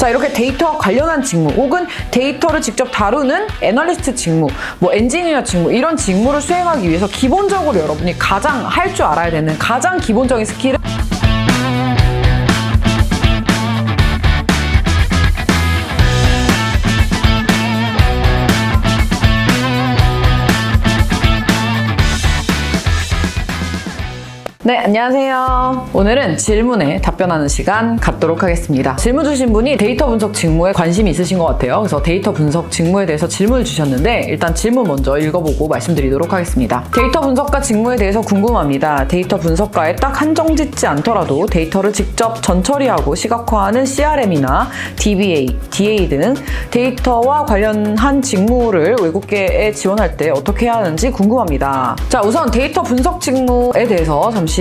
자, 이렇게 데이터와 관련한 직무 혹은 데이터를 직접 다루는 애널리스트 직무, 뭐 엔지니어 직무 이런 직무를 수행하기 위해서 기본적으로 여러분이 가장 할 줄 알아야 되는 가장 기본적인 스킬은 네, 안녕하세요. 오늘은 질문에 답변하는 시간 갖도록 하겠습니다. 질문 주신 분이 데이터 분석 직무에 관심이 있으신 것 같아요. 그래서 데이터 분석 직무에 대해서 질문을 주셨는데 일단 질문 먼저 읽어보고 말씀드리도록 하겠습니다. 데이터 분석가 직무에 대해서 궁금합니다. 데이터 분석가에 딱 한정 짓지 않더라도 데이터를 직접 전처리하고 시각화하는 CRM이나 DBA, DA 등 데이터와 관련한 직무를 외국계에 지원할 때 어떻게 해야 하는지 궁금합니다. 자, 우선 데이터 분석 직무에 대해서 잠시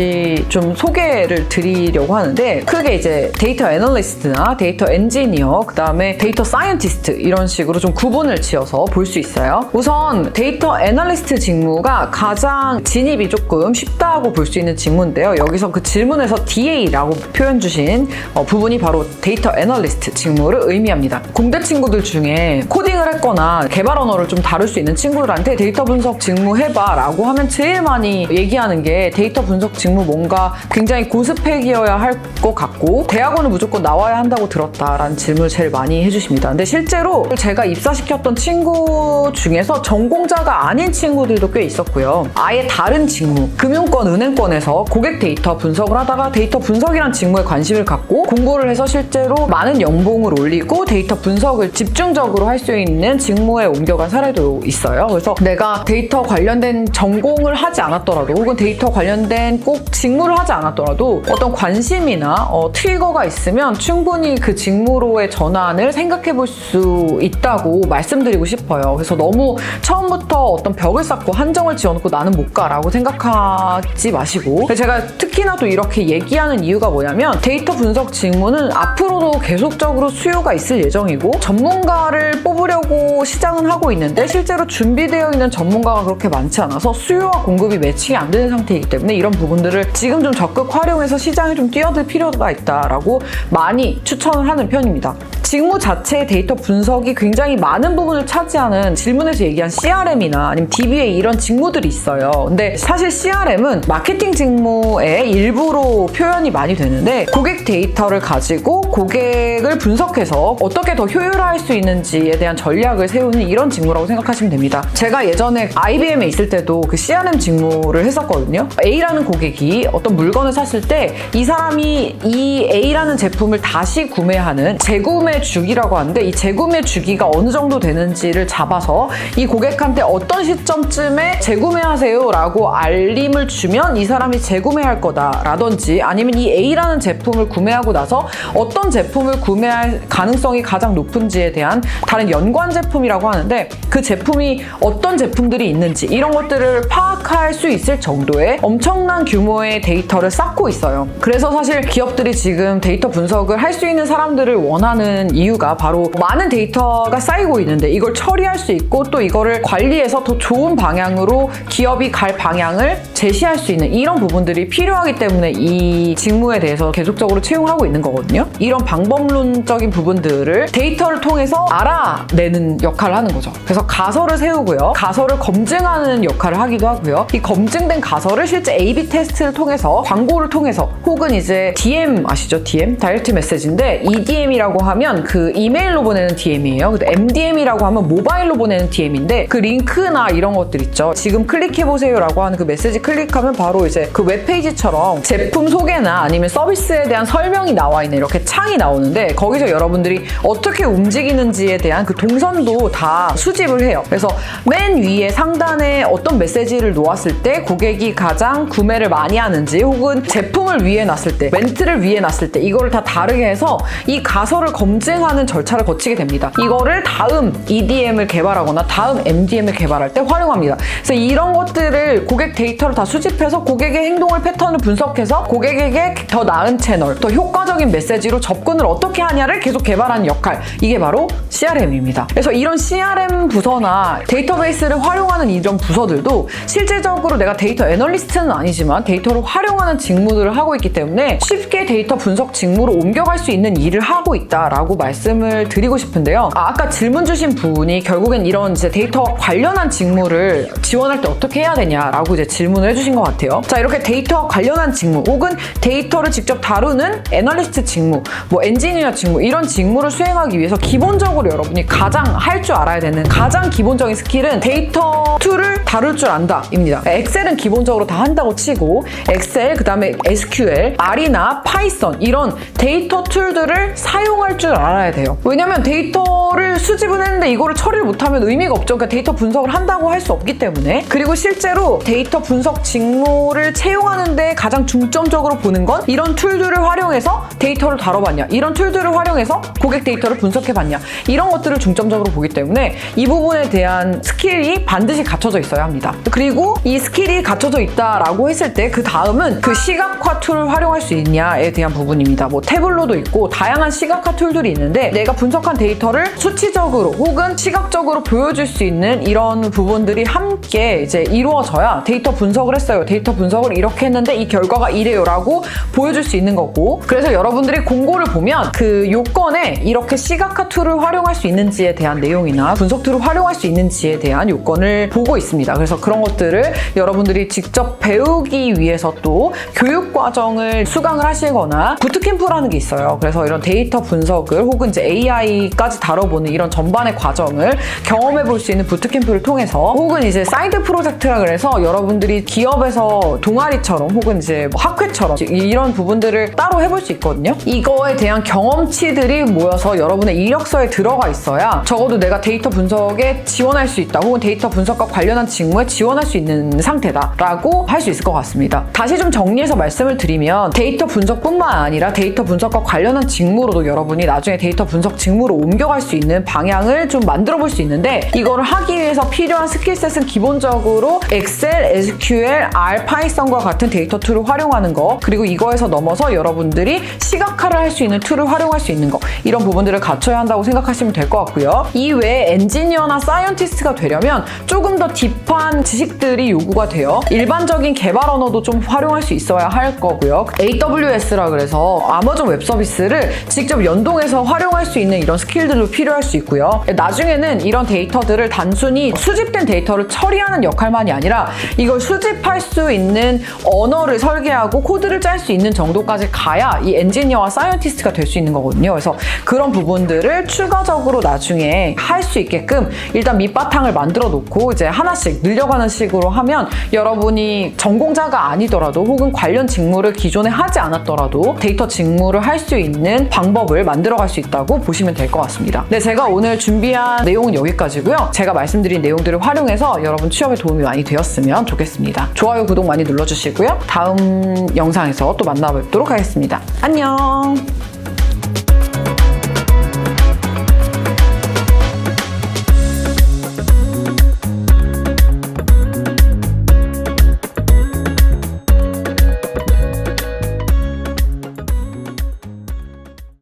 좀 소개를 드리려고 하는데 크게 이제 데이터 애널리스트나 데이터 엔지니어 그 다음에 데이터 사이언티스트 이런 식으로 좀 구분을 지어서 볼 수 있어요. 우선 데이터 애널리스트 직무가 가장 진입이 조금 쉽다고 볼 수 있는 직무인데요. 여기서 그 질문에서 DA라고 표현 주신 부분이 바로 데이터 애널리스트 직무를 의미합니다. 공대 친구들 중에 코딩을 했거나 개발 언어를 좀 다룰 수 있는 친구들한테 데이터 분석 직무 해봐 라고 하면 제일 많이 얘기하는 게 데이터 분석 직무 뭔가 굉장히 고스펙이어야 할 것 같고 대학원을 무조건 나와야 한다고 들었다라는 질문을 제일 많이 해주십니다. 근데 실제로 제가 입사시켰던 친구 중에서 전공자가 아닌 친구들도 꽤 있었고요. 아예 다른 직무, 금융권, 은행권에서 고객 데이터 분석을 하다가 데이터 분석이란 직무에 관심을 갖고 공부를 해서 실제로 많은 연봉을 올리고 데이터 분석을 집중적으로 할 수 있는 직무에 옮겨간 사례도 있어요. 그래서 내가 데이터 관련된 전공을 하지 않았더라도 혹은 데이터 관련된 꼭 직무를 하지 않았더라도 어떤 관심이나 트리거가 있으면 충분히 그 직무로의 전환을 생각해 볼 수 있다고 말씀드리고 싶어요. 그래서 너무 처음부터 어떤 벽을 쌓고 한정을 지어놓고 나는 못 가라고 생각하지 마시고 제가 특히나 또 이렇게 얘기하는 이유가 뭐냐면 데이터 분석 직무는 앞으로도 계속적으로 수요가 있을 예정이고 전문가를 뽑으려고 시장은 하고 있는데 실제로 준비되어 있는 전문가가 그렇게 많지 않아서 수요와 공급이 매칭이 안 되는 상태이기 때문에 이런 부분들을 지금 좀 적극 활용해서 시장에 좀 뛰어들 필요가 있다라고 많이 추천을 하는 편입니다. 직무 자체의 데이터 분석이 굉장히 많은 부분을 차지하는 질문에서 얘기한 CRM이나 아니면 DBA 이런 직무들이 있어요. 근데 사실 CRM은 마케팅 직무의 일부로 표현이 많이 되는데 고객 데이터를 가지고 고객을 분석해서 어떻게 더 효율화할 수 있는지에 대한 전략을 세우는 이런 직무라고 생각하시면 됩니다. 제가 예전에 IBM에 있을 때도 그 CRM 직무를 했었거든요. A라는 고객이 어떤 물건을 샀을 때 이 사람이 이 A라는 제품을 다시 구매하는 재구매 주기라고 하는데 이 재구매 주기가 어느 정도 되는지를 잡아서 이 고객한테 어떤 시점쯤에 재구매하세요 라고 알림을 주면 이 사람이 재구매할 거다 라든지 아니면 이 A라는 제품을 구매하고 나서 어떤 제품을 구매할 가능성이 가장 높은지에 대한 다른 연관 제품이라고 하는데 그 제품이 어떤 제품들이 있는지 이런 것들을 파악할 수 있을 정도의 엄청난 규모의 데이터를 쌓고 있어요. 그래서 사실 기업들이 지금 데이터 분석을 할 수 있는 사람들을 원하는 이유가 바로 많은 데이터가 쌓이고 있는데 이걸 처리할 수 있고 또 이거를 관리해서 더 좋은 방향으로 기업이 갈 방향을 제시할 수 있는 이런 부분들이 필요하기 때문에 이 직무에 대해서 계속적으로 채용하고 있는 거거든요. 이런 방법론적인 부분들을 데이터를 통해서 알아내는 역할을 하는 거죠. 그래서 가설을 세우고요. 가설을 검증하는 역할을 하기도 하고요. 이 검증된 가설을 실제 A/B 테스트를 통해서 광고를 통해서 혹은 이제 DM 아시죠? DM? 다이렉트 메시지인데 EDM이라고 하면 그 이메일로 보내는 DM이에요. 근데 MDM이라고 하면 모바일로 보내는 DM인데 그 링크나 이런 것들 있죠. 지금 클릭해보세요 라고 하는 그 메시지 클릭하면 바로 이제 그 웹페이지처럼 제품 소개나 아니면 서비스에 대한 설명이 나와 있는 이렇게 창이 나오는데 거기서 여러분들이 어떻게 움직이는지에 대한 그 동선도 다 수집을 해요. 그래서 맨 위에 상단에 어떤 메시지를 놓았을 때 고객이 가장 구매를 많이 하는지 혹은 제품을 위에 놨을 때 멘트를 위에 놨을 때 이거를 다 다르게 해서 이 가설을 검증하는 절차를 거치게 됩니다. 이거를 다음 EDM을 개발하거나 다음 MDM을 개발할 때 활용합니다. 그래서 이런 것들을 고객 데이터를 다 수집해서 고객의 행동을 패턴을 분석해서 고객에게 더 나은 채널, 더 효과적인 메시지로 접근을 어떻게 하냐를 계속 개발하는 역할, 이게 바로 CRM입니다. 그래서 이런 CRM 부서나 데이터베이스를 활용하는 이런 부서들도 실제적으로 내가 데이터 애널리스트는 아니지만 데이터를 활용하는 직무들을 하고 있기 때문에 쉽게 데이터 분석 직무로 옮겨갈 수 있는 일을 하고 있다라고 라고 말씀을 드리고 싶은데요. 아까 질문 주신 분이 결국엔 이런 이제 데이터 관련한 직무를 지원할 때 어떻게 해야 되냐라고 이제 질문을 해주신 것 같아요. 자, 이렇게 데이터 관련한 직무 혹은 데이터를 직접 다루는 애널리스트 직무, 뭐 엔지니어 직무 이런 직무를 수행하기 위해서 기본적으로 여러분이 가장 할 줄 알아야 되는 가장 기본적인 스킬은 데이터 툴을 다룰 줄 안다입니다. 엑셀은 기본적으로 다 한다고 치고 엑셀, 그 다음에 SQL, R이나 파이썬 이런 데이터 툴들을 사용할 줄 알아야 돼요. 왜냐면 데이터를 수집은 했는데 이거를 처리를 못하면 의미가 없죠. 그러니까 데이터 분석을 한다고 할 수 없기 때문에. 그리고 실제로 데이터 분석 직무를 채용하는데 가장 중점적으로 보는 건 이런 툴들을 활용해서 데이터를 다뤄봤냐, 이런 툴들을 활용해서 고객 데이터를 분석해봤냐, 이런 것들을 중점적으로 보기 때문에 이 부분에 대한 스킬이 반드시 갖춰져 있어야 합니다. 그리고 이 스킬이 갖춰져 있다라고 했을 때 그 다음은 그 시각화 툴을 활용할 수 있냐에 대한 부분입니다. 뭐 태블로도 있고 다양한 시각화 툴들이 있는데 내가 분석한 데이터를 수치적으로 혹은 시각적으로 보여줄 수 있는 이런 부분들이 함께 이제 이루어져야 데이터 분석을 했어요, 데이터 분석을 이렇게 했는데 이 결과가 이래요 라고 보여줄 수 있는 거고, 그래서 여러분들이 공고를 보면 그 요건에 이렇게 시각화 툴을 활용할 수 있는지에 대한 내용이나 분석 툴을 활용할 수 있는지에 대한 요건을 보고 있습니다. 그래서 그런 것들을 여러분들이 직접 배우기 위해서 또 교육 과정을 수강을 하시거나 부트캠프라는 게 있어요. 그래서 이런 데이터 분석을 혹은 이제 AI까지 다뤄보는 이런 전반의 과정을 경험해 볼 수 있는 부트캠프를 통해서, 혹은 이제 사이드 프로젝트라 그래서 여러분들이 기업에서 동아리처럼 혹은 이제 뭐 학회처럼 이런 부분들을 따로 해볼 수 있거든요. 이거에 대한 경험치들이 모여서 여러분의 이력서에 들어가 있어야 적어도 내가 데이터 분석에 지원할 수 있다, 혹은 데이터 분석과 관련한 직무에 지원할 수 있는 상태다라고 할 수 있을 것 같습니다. 다시 좀 정리해서 말씀을 드리면 데이터 분석뿐만 아니라 데이터 분석과 관련한 직무로도 여러분이 나중에 데이터 분석 직무로 옮겨갈 수 있는 방향을 좀 만들어 볼 수 있는데, 이거를 하기 위해서 필요한 스킬셋은 기본적으로 엑셀, SQL, R, 파이썬과 같은 데이터 툴을 활용하는 거, 그리고 이거에서 넘어서 여러분들이 시각화를 할 수 있는 툴을 활용할 수 있는 거, 이런 부분들을 갖춰야 한다고 생각하시면 될 것 같고요. 이 외에 엔지니어나 사이언티스트가 되려면 조금 더 딥한 지식들이 요구가 돼요. 일반적인 개발 언어도 좀 활용할 수 있어야 할 거고요. AWS라 그래서 아마존 웹 서비스를 직접 연동해서 활용할 수 있는 이런 스킬들도 필요할 수 있고요. 나중에는 이런 데이터들을 단순히 수집된 데이터를 처리하는 역할만이 아니라 이걸 수집할 수 있는 언어를 설계하고 코드를 짤 수 있는 정도까지 가야 이 엔지니어와 사이언티스트가 될 수 있는 거거든요. 그래서 그런 부분들을 추가적으로 나중에 할 수 있게끔 일단 밑바탕을 만들어 놓고 이제 하나씩 늘려가는 식으로 하면 여러분이 전공자가 아니더라도 혹은 관련 직무를 기존에 하지 않았더라도 데이터 직무를 할 수 있는 방법을 만들어갈 수 있다고 보시면 될 것 같습니다. 네, 제가 오늘 준비한 내용은 여기까지고요. 제가 말씀드린 내용들을 활용해서 여러분 취업에 도움이 많이 되었으면 좋겠습니다. 좋아요, 구독 많이 눌러주시고요. 다음 영상에서 또 만나뵙도록 하겠습니다. 안녕!